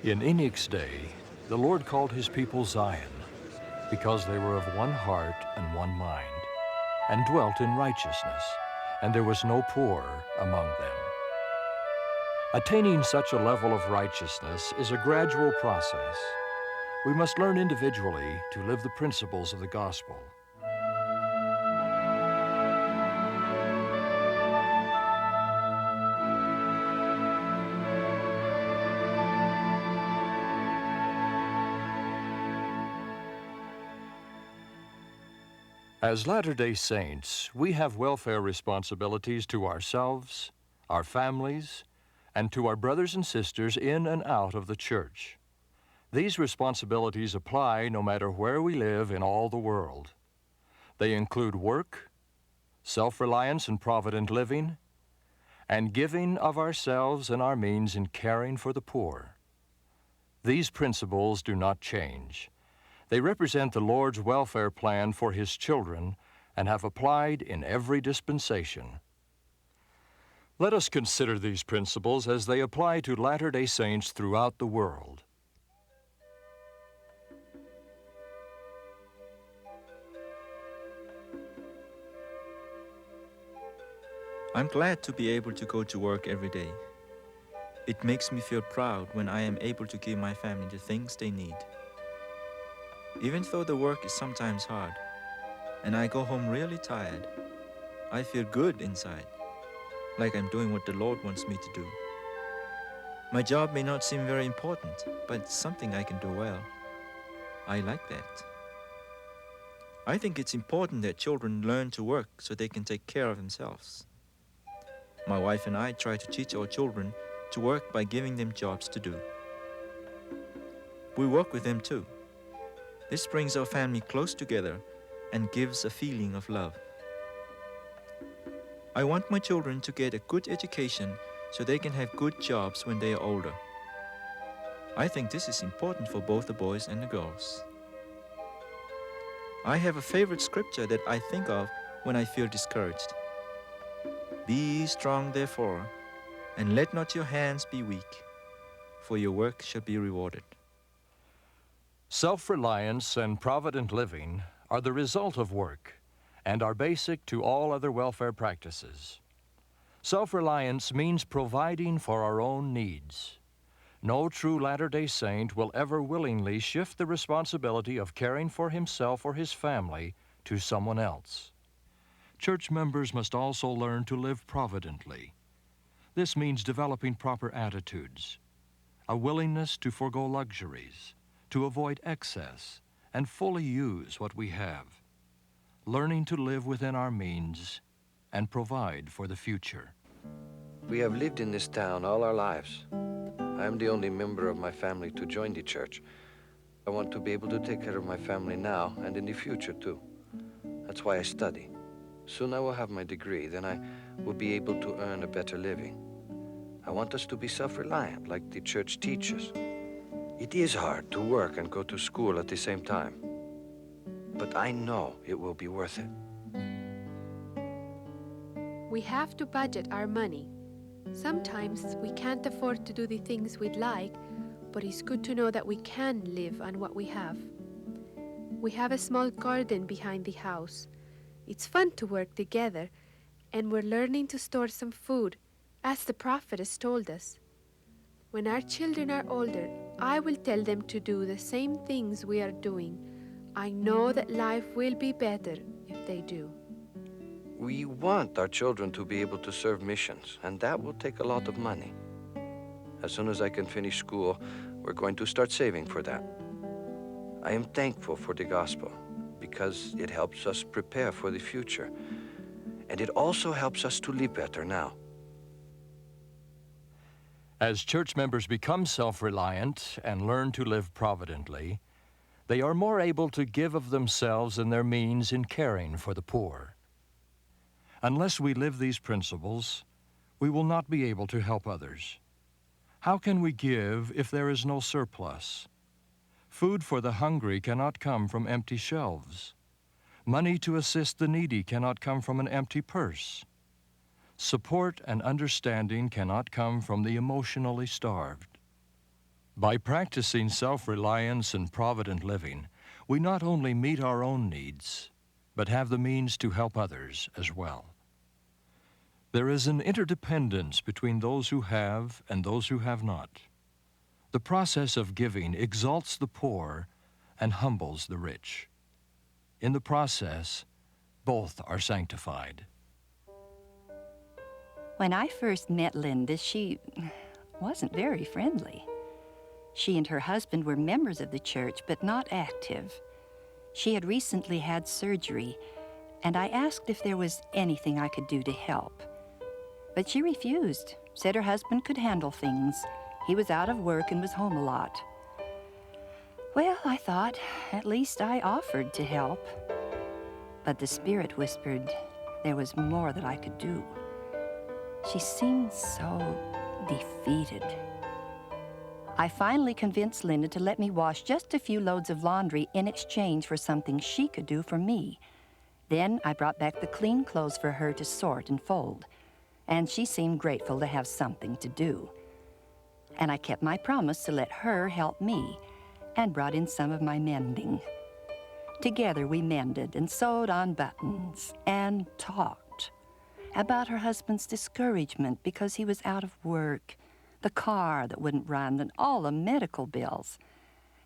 In Enoch's day, the Lord called his people Zion, because they were of one heart and one mind, and dwelt in righteousness, and there was no poor among them. Attaining such a level of righteousness is a gradual process. We must learn individually to live the principles of the gospel. As Latter-day Saints, we have welfare responsibilities to ourselves, our families, and to our brothers and sisters in and out of the church. These responsibilities apply no matter where we live in all the world. They include work, self-reliance and provident living, and giving of ourselves and our means in caring for the poor. These principles do not change. They represent the Lord's welfare plan for His children and have applied in every dispensation. Let us consider these principles as they apply to Latter-day Saints throughout the world. I'm glad to be able to go to work every day. It makes me feel proud when I am able to give my family the things they need. Even though the work is sometimes hard, and I go home really tired, I feel good inside, like I'm doing what the Lord wants me to do. My job may not seem very important, but it's something I can do well. I like that. I think it's important that children learn to work so they can take care of themselves. My wife and I try to teach our children to work by giving them jobs to do. We work with them too. This brings our family close together and gives a feeling of love. I want my children to get a good education so they can have good jobs when they are older. I think this is important for both the boys and the girls. I have a favorite scripture that I think of when I feel discouraged. Be strong, therefore, and let not your hands be weak, for your work shall be rewarded. Self-reliance and provident living are the result of work and are basic to all other welfare practices. Self-reliance means providing for our own needs. No true Latter-day Saint will ever willingly shift the responsibility of caring for himself or his family to someone else. Church members must also learn to live providently. This means developing proper attitudes, a willingness to forego luxuries, to avoid excess, and fully use what we have, learning to live within our means and provide for the future. We have lived in this town all our lives. I am the only member of my family to join the church. I want to be able to take care of my family now and in the future too. That's why I study. Soon I will have my degree, then I will be able to earn a better living. I want us to be self-reliant like the church teaches. It is hard to work and go to school at the same time, but I know it will be worth it. We have to budget our money. Sometimes we can't afford to do the things we'd like, but it's good to know that we can live on what we have. We have a small garden behind the house. It's fun to work together, and we're learning to store some food, as the prophet has told us. When our children are older, I will tell them to do the same things we are doing. I know that life will be better if they do. We want our children to be able to serve missions, and that will take a lot of money. As soon as I can finish school, we're going to start saving for that. I am thankful for the gospel because it helps us prepare for the future, and it also helps us to live better now. As church members become self-reliant and learn to live providently, they are more able to give of themselves and their means in caring for the poor. Unless we live these principles, we will not be able to help others. How can we give if there is no surplus? Food for the hungry cannot come from empty shelves. Money to assist the needy cannot come from an empty purse. Support and understanding cannot come from the emotionally starved. By practicing self-reliance and provident living, we not only meet our own needs, but have the means to help others as well. There is an interdependence between those who have and those who have not. The process of giving exalts the poor and humbles the rich. In the process, both are sanctified. When I first met Linda, she wasn't very friendly. She and her husband were members of the church, but not active. She had recently had surgery, and I asked if there was anything I could do to help. But she refused, said her husband could handle things. He was out of work and was home a lot. Well, I thought, at least I offered to help. But the Spirit whispered there was more that I could do. She seemed so defeated. I finally convinced Linda to let me wash just a few loads of laundry in exchange for something she could do for me. Then I brought back the clean clothes for her to sort and fold, and she seemed grateful to have something to do. And I kept my promise to let her help me and brought in some of my mending. Together we mended and sewed on buttons and talked about her husband's discouragement because he was out of work, the car that wouldn't run, and all the medical bills.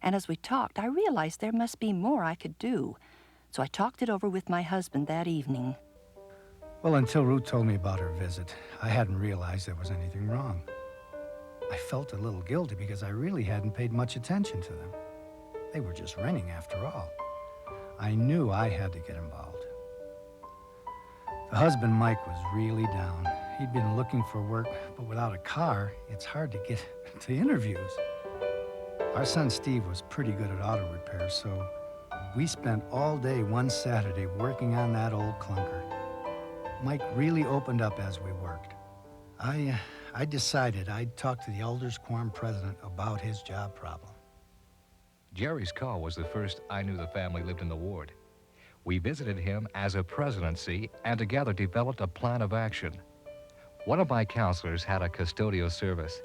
And as we talked, I realized there must be more I could do. So I talked it over with my husband that evening. Well, until Ruth told me about her visit, I hadn't realized there was anything wrong. I felt a little guilty because I really hadn't paid much attention to them. They were just renting after all. I knew I had to get involved. The husband, Mike, was really down. He'd been looking for work, but without a car, it's hard to get to interviews. Our son Steve was pretty good at auto repair, so we spent all day one Saturday working on that old clunker. Mike really opened up as we worked. I decided I'd talk to the Elders Quorum president about his job problem. Jerry's call was the first I knew the family lived in the ward. We visited him as a presidency and together developed a plan of action. One of my counselors had a custodial service,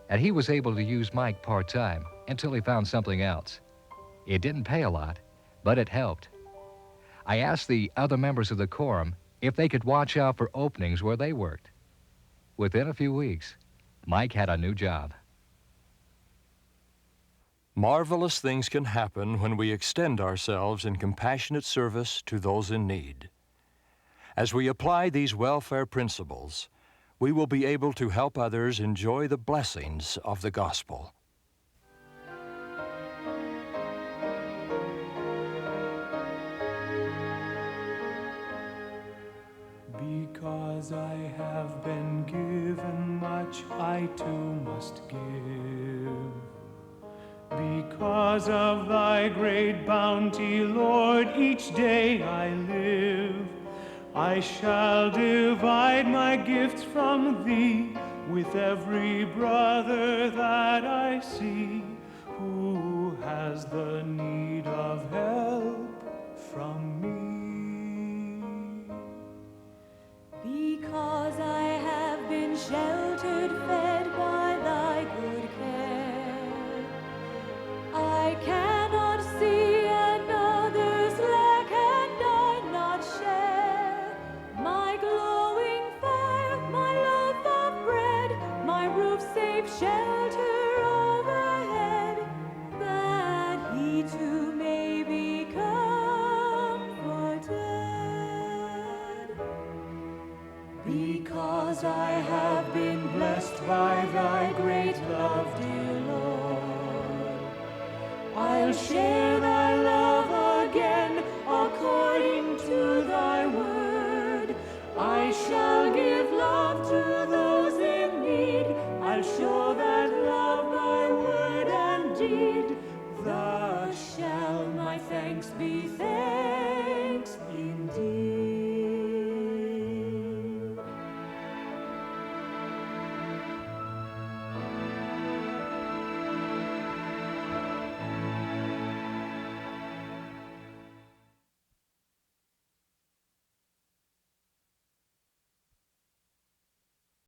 and he was able to use Mike part-time until he found something else. It didn't pay a lot, but it helped. I asked the other members of the quorum if they could watch out for openings where they worked. Within a few weeks, Mike had a new job. Marvelous things can happen when we extend ourselves in compassionate service to those in need. As we apply these welfare principles, we will be able to help others enjoy the blessings of the gospel. Because I have been given much, I too must give. Because of thy great bounty, Lord, each day I live. I shall divide my gifts from thee with every brother that I see who has the need of help from me. Because I have been sheltered, fed by thy good care, I cannot see another's lack and I not share. My glowing fire, my loaf of bread, my roof safe shelter overhead, that he too may be comforted. Because I have been blessed by thy great love, dear Lord, I'll share thy love again according to thy word. I shall give love to those in need. I'll show that love by word and deed. Thus shall my thanks be thanks indeed.